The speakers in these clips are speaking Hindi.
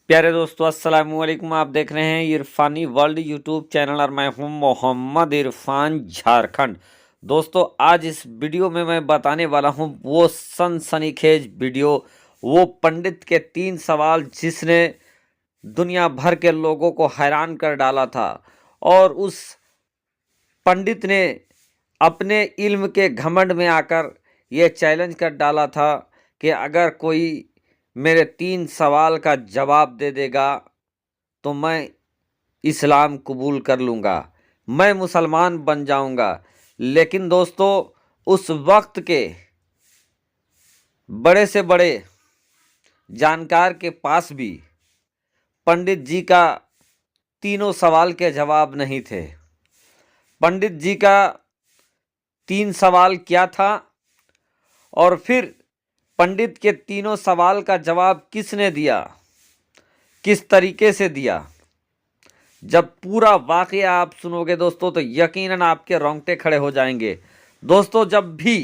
प्यारे दोस्तों, अस्सलाम वालेकुम। आप देख रहे हैं इरफानी वर्ल्ड यूट्यूब चैनल और मैं हूं मोहम्मद इरफान, झारखंड। दोस्तों, आज इस वीडियो में मैं बताने वाला हूं वो सनसनीखेज वीडियो, वो पंडित के 3 सवाल जिसने दुनिया भर के लोगों को हैरान कर डाला था। और उस पंडित ने अपने इल्म के घमंड में आकर ये चैलेंज कर डाला था कि अगर कोई मेरे 3 सवाल का जवाब दे देगा तो मैं इस्लाम कबूल कर लूँगा, मैं मुसलमान बन जाऊँगा। लेकिन दोस्तों, उस वक्त के बड़े से बड़े जानकार के पास भी पंडित जी का तीनों सवाल के जवाब नहीं थे। पंडित जी का 3 सवाल क्या था और फिर पंडित के तीनों सवाल का जवाब किसने दिया, किस तरीके से दिया, जब पूरा वाक़या आप सुनोगे दोस्तों तो यकीनन आपके रोंगटे खड़े हो जाएंगे। दोस्तों, जब भी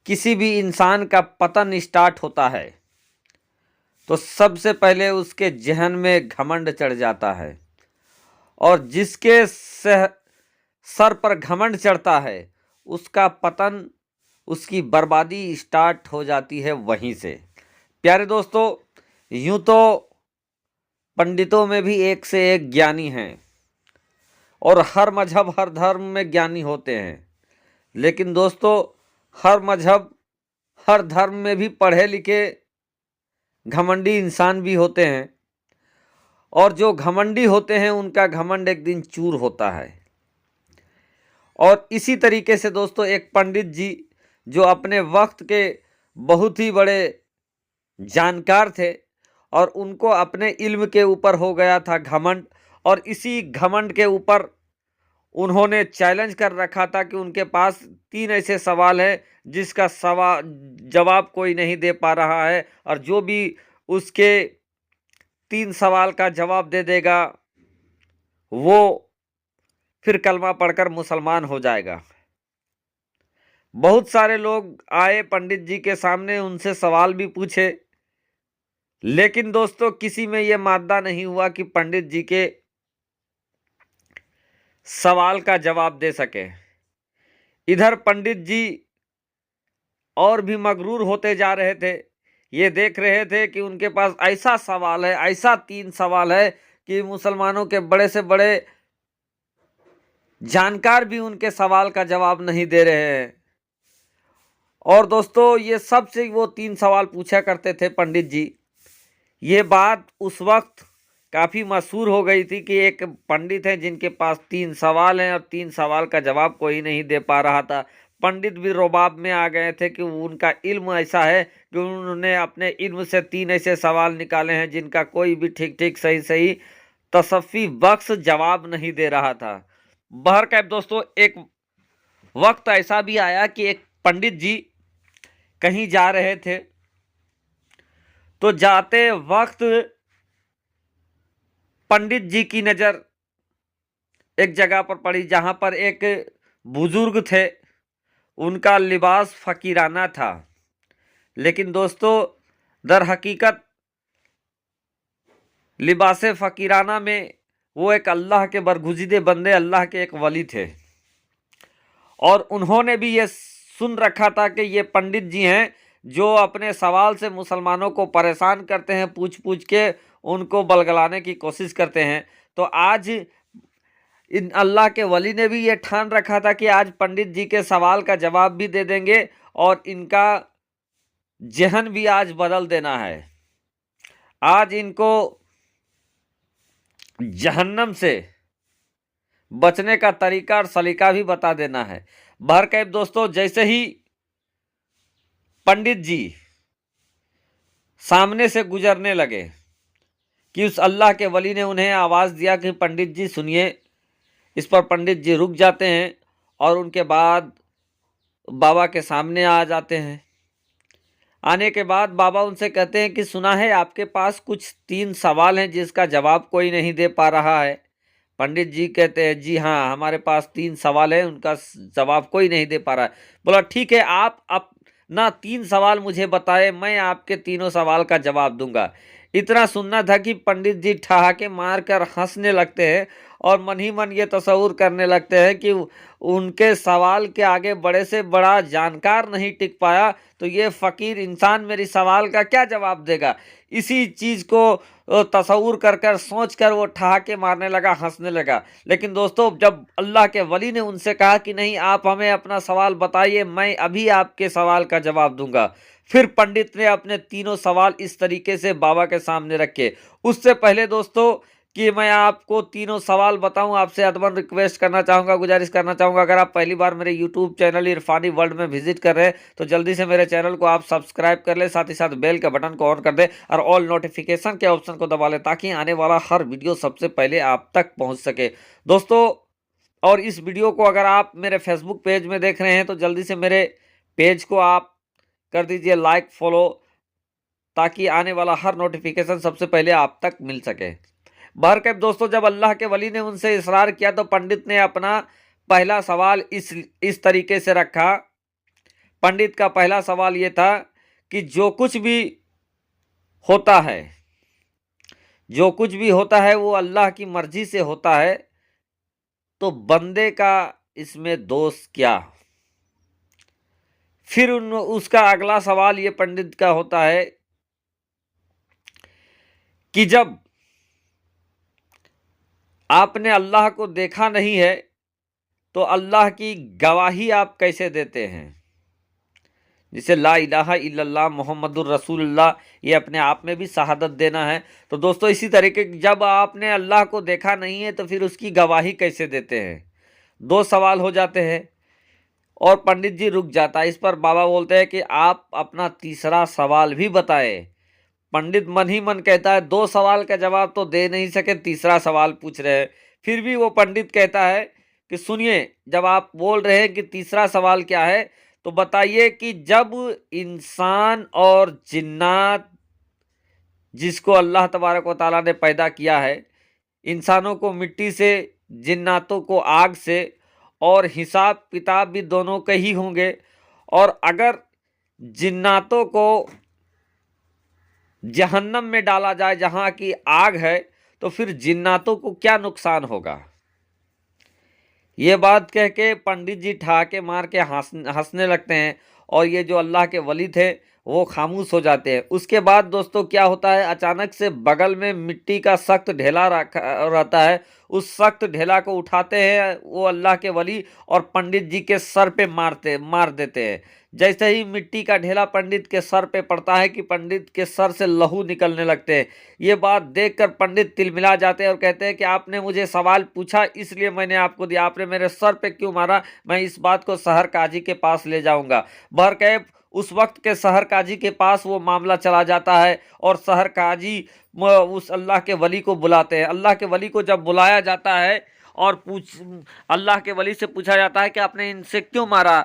किसी भी इंसान का पतन स्टार्ट होता है तो सबसे पहले उसके ज़हन में घमंड चढ़ जाता है, और जिसके सर पर घमंड चढ़ता है उसका पतन, उसकी बर्बादी स्टार्ट हो जाती है वहीं से। प्यारे दोस्तों, यूं तो पंडितों में भी एक से एक ज्ञानी हैं और हर मजहब हर धर्म में ज्ञानी होते हैं। लेकिन दोस्तों, हर मजहब हर धर्म में भी पढ़े लिखे घमंडी इंसान भी होते हैं, और जो घमंडी होते हैं उनका घमंड एक दिन चूर होता है। और इसी तरीके से दोस्तों, एक पंडित जी जो अपने वक्त के बहुत ही बड़े जानकार थे और उनको अपने इल्म के ऊपर हो गया था घमंड, और इसी घमंड के ऊपर उन्होंने चैलेंज कर रखा था कि उनके पास 3 ऐसे सवाल हैं जिसका जवाब कोई नहीं दे पा रहा है, और जो भी उसके 3 सवाल का जवाब दे देगा वो फिर कलमा पढ़कर मुसलमान हो जाएगा। बहुत सारे लोग आए पंडित जी के सामने, उनसे सवाल भी पूछे, लेकिन दोस्तों किसी में यह मादा नहीं हुआ कि पंडित जी के सवाल का जवाब दे सके। इधर पंडित जी और भी मगरूर होते जा रहे थे, ये देख रहे थे कि उनके पास ऐसा सवाल है, ऐसा 3 सवाल है कि मुसलमानों के बड़े से बड़े जानकार भी उनके सवाल का जवाब नहीं दे रहे हैं। और दोस्तों, ये सबसे वो 3 सवाल पूछा करते थे पंडित जी। ये बात उस वक्त काफ़ी मशहूर हो गई थी कि एक पंडित हैं जिनके पास 3 सवाल हैं और 3 सवाल का जवाब कोई नहीं दे पा रहा था। पंडित भी रोबाब में आ गए थे कि उनका इल्म ऐसा है कि उन्होंने अपने इल्म से 3 ऐसे सवाल निकाले हैं जिनका कोई भी ठीक ठीक सही सही तसफ़ी बख्श जवाब नहीं दे रहा था। बहरकैफ दोस्तों, एक वक्त ऐसा भी आया कि एक पंडित जी कहीं जा रहे थे, तो जाते वक्त पंडित जी की नज़र एक जगह पर पड़ी जहां पर एक बुजुर्ग थे, उनका लिबास फ़कीराना था। लेकिन दोस्तों, दर हकीकत लिबास फ़कीराना में वो एक अल्लाह के बरगुज़ीदे बंदे, अल्लाह के एक वली थे। और उन्होंने भी ये सुन रखा था कि ये पंडित जी हैं जो अपने सवाल से मुसलमानों को परेशान करते हैं, पूछ पूछ के उनको बलगलाने की कोशिश करते हैं। तो आज इन अल्लाह के वली ने भी ये ठान रखा था कि आज पंडित जी के सवाल का जवाब भी दे देंगे और इनका ज़हन भी आज बदल देना है। आज इनको जहन्नम से बचने का तरीका और सलीका भी बता देना है। बहरकैफ दोस्तों, जैसे ही पंडित जी सामने से गुजरने लगे कि उस अल्लाह के वली ने उन्हें आवाज़ दिया कि पंडित जी सुनिए। इस पर पंडित जी रुक जाते हैं और उनके बाद बाबा के सामने आ जाते हैं। आने के बाद बाबा उनसे कहते हैं कि सुना है आपके पास कुछ 3 सवाल हैं जिसका जवाब कोई नहीं दे पा रहा है। पंडित जी कहते हैं जी हाँ, हमारे पास 3 सवाल हैं, उनका जवाब कोई नहीं दे पा रहा है। बोला ठीक है, आप अपना 3 सवाल मुझे बताएं, मैं आपके तीनों सवाल का जवाब दूंगा। इतना सुनना था कि पंडित जी ठहाके मारकर हंसने लगते हैं और मन ही मन ये तसव्वुर करने लगते हैं कि उनके सवाल के आगे बड़े से बड़ा जानकार नहीं टिक पाया तो ये फकीर इंसान मेरी सवाल का क्या जवाब देगा। इसी चीज को तसव्वुर कर कर सोच कर वो ठहाके मारने लगा, हंसने लगा। लेकिन दोस्तों, जब अल्लाह के वली ने उनसे कहा कि नहीं, आप हमें अपना सवाल बताइए, मैं अभी आपके सवाल का जवाब दूंगा, फिर पंडित ने अपने तीनों सवाल इस तरीके से बाबा के सामने रखे। उससे पहले दोस्तों कि मैं आपको तीनों सवाल बताऊं, आपसे अदबन रिक्वेस्ट करना चाहूंगा, गुजारिश करना चाहूंगा, अगर आप पहली बार मेरे यूट्यूब चैनल इरफानी वर्ल्ड में विजिट कर रहे हैं तो जल्दी से मेरे चैनल को आप सब्सक्राइब कर ले, साथ ही साथ बेल के बटन को ऑन कर दे और ऑल नोटिफिकेशन के ऑप्शन को दबा ले ताकि आने वाला हर वीडियो सबसे पहले आप तक पहुंच सके दोस्तों। और इस वीडियो को अगर आप मेरे फेसबुक पेज में देख रहे हैं तो जल्दी से मेरे पेज को आप कर दीजिए लाइक, फॉलो, ताकि आने वाला हर नोटिफिकेशन सबसे पहले आप तक मिल सके। बहरकैफ दोस्तों, जब अल्लाह के वली ने उनसे इसरार किया तो पंडित ने अपना पहला सवाल इस तरीके से रखा। पंडित का पहला सवाल यह था कि जो कुछ भी होता है, जो कुछ भी होता है वो अल्लाह की मर्जी से होता है, तो बंदे का इसमें दोष क्या। फिर उसका अगला सवाल ये पंडित का होता है कि जब आपने अल्लाह को देखा नहीं है तो अल्लाह की गवाही आप कैसे देते हैं। जिसे ला इलाहा इल्लल्लाह मुहम्मदुर रसूलुल्लाह, ये अपने आप में भी शहादत देना है। तो दोस्तों, इसी तरीके जब आपने अल्लाह को देखा नहीं है तो फिर उसकी गवाही कैसे देते हैं। दो सवाल हो जाते हैं और पंडित जी रुक जाता है। इस पर बाबा बोलते हैं कि आप अपना तीसरा सवाल भी बताएं। पंडित मन ही मन कहता है, दो सवाल का जवाब तो दे नहीं सके, तीसरा सवाल पूछ रहे हैं। फिर भी वो पंडित कहता है कि सुनिए, जब आप बोल रहे हैं कि तीसरा सवाल क्या है तो बताइए कि जब इंसान और जिन्नात, जिसको अल्लाह तबारक व तआला ने पैदा किया है, इंसानों को मिट्टी से, जिन्नातों को आग से, और हिसाब किताब भी दोनों के ही होंगे, और अगर जिन्नातों को जहन्नम में डाला जाए जहां की आग है तो फिर जिन्नातों को क्या नुकसान होगा। ये बात कह के पंडित जी ठहाके मार के हंसने लगते हैं और ये जो अल्लाह के वली थे वो खामोश हो जाते हैं। उसके बाद दोस्तों क्या होता है, अचानक से बगल में मिट्टी का सख्त ढेला रखा रहता है। उस सख्त ढेला को उठाते हैं वो अल्लाह के वली और पंडित जी के सर पे मार देते हैं। जैसे ही मिट्टी का ढेला पंडित के सर पे पड़ता है कि पंडित के सर से लहू निकलने लगते हैं। ये बात देखकर पंडित तिलमिला जाते हैं और कहते हैं कि आपने मुझे सवाल पूछा इसलिए मैंने आपको दिया, आपने मेरे सर पे क्यों मारा, मैं इस बात को शहर काजी के पास ले जाऊंगा। बहरकैफ उस वक्त के शहर काजी के पास वो मामला चला जाता है और शहर काजी उस अल्लाह के वली को बुलाते हैं। अल्लाह के वली को जब बुलाया जाता है और अल्लाह के वली से पूछा जाता है कि आपने इनसे क्यों मारा,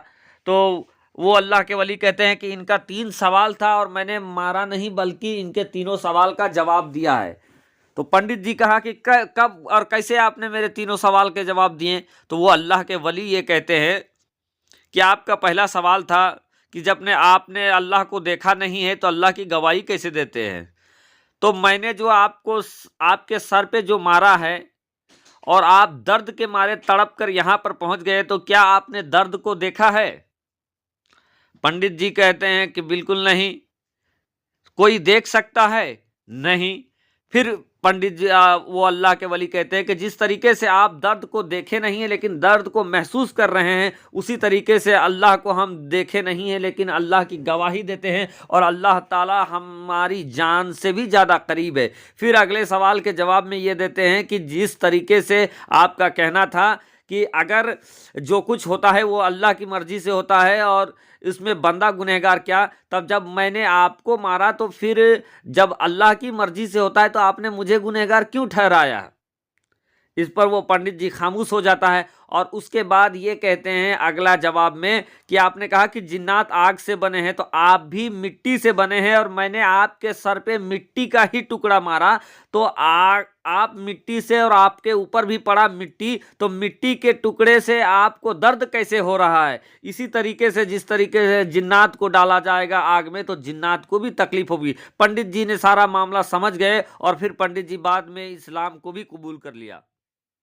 तो वो अल्लाह के वली कहते हैं कि इनका 3 सवाल था और मैंने मारा नहीं बल्कि इनके तीनों सवाल का जवाब दिया है। तो पंडित जी कहा कि कब और कैसे आपने मेरे तीनों सवाल के जवाब दिए। तो वो अल्लाह के वली ये कहते हैं कि आपका पहला सवाल था कि जब आपने अल्लाह को देखा नहीं है तो अल्लाह की गवाही कैसे देते हैं। तो मैंने जो आपको आपके सर पे जो मारा है और आप दर्द के मारे तड़प कर यहाँ पर पहुँच गए, तो क्या आपने दर्द को देखा है। पंडित जी कहते हैं कि बिल्कुल नहीं। कोई देख सकता है, नहीं। फिर पंडित जी वो अल्लाह के वली कहते हैं कि जिस तरीके से आप दर्द को देखे नहीं है लेकिन दर्द को महसूस कर रहे हैं, उसी तरीके से अल्लाह को हम देखे नहीं है लेकिन अल्लाह की गवाही देते हैं और अल्लाह ताला हमारी जान से भी ज़्यादा करीब है। फिर अगले सवाल के जवाब में ये देते हैं कि जिस तरीके से आपका कहना था कि अगर जो कुछ होता है वो अल्लाह की मर्जी से होता है और इसमें बंदा गुनहगार क्या, तब जब मैंने आपको मारा तो फिर जब अल्लाह की मर्जी से होता है तो आपने मुझे गुनहगार क्यों ठहराया। इस पर वो पंडित जी खामोश हो जाता है और उसके बाद ये कहते हैं अगला जवाब में कि आपने कहा कि जिन्नात आग से बने हैं तो आप भी मिट्टी से बने हैं और मैंने आपके सर पे मिट्टी का ही टुकड़ा मारा, तो आग आप मिट्टी से और आपके ऊपर भी पड़ा मिट्टी, तो मिट्टी के टुकड़े से आपको दर्द कैसे हो रहा है। इसी तरीके से जिस तरीके से जिन्नात को डाला जाएगा आग में तो जिन्नात को भी तकलीफ होगी। पंडित जी ने सारा मामला समझ गए और फिर पंडित जी बाद में इस्लाम को भी कबूल कर लिया।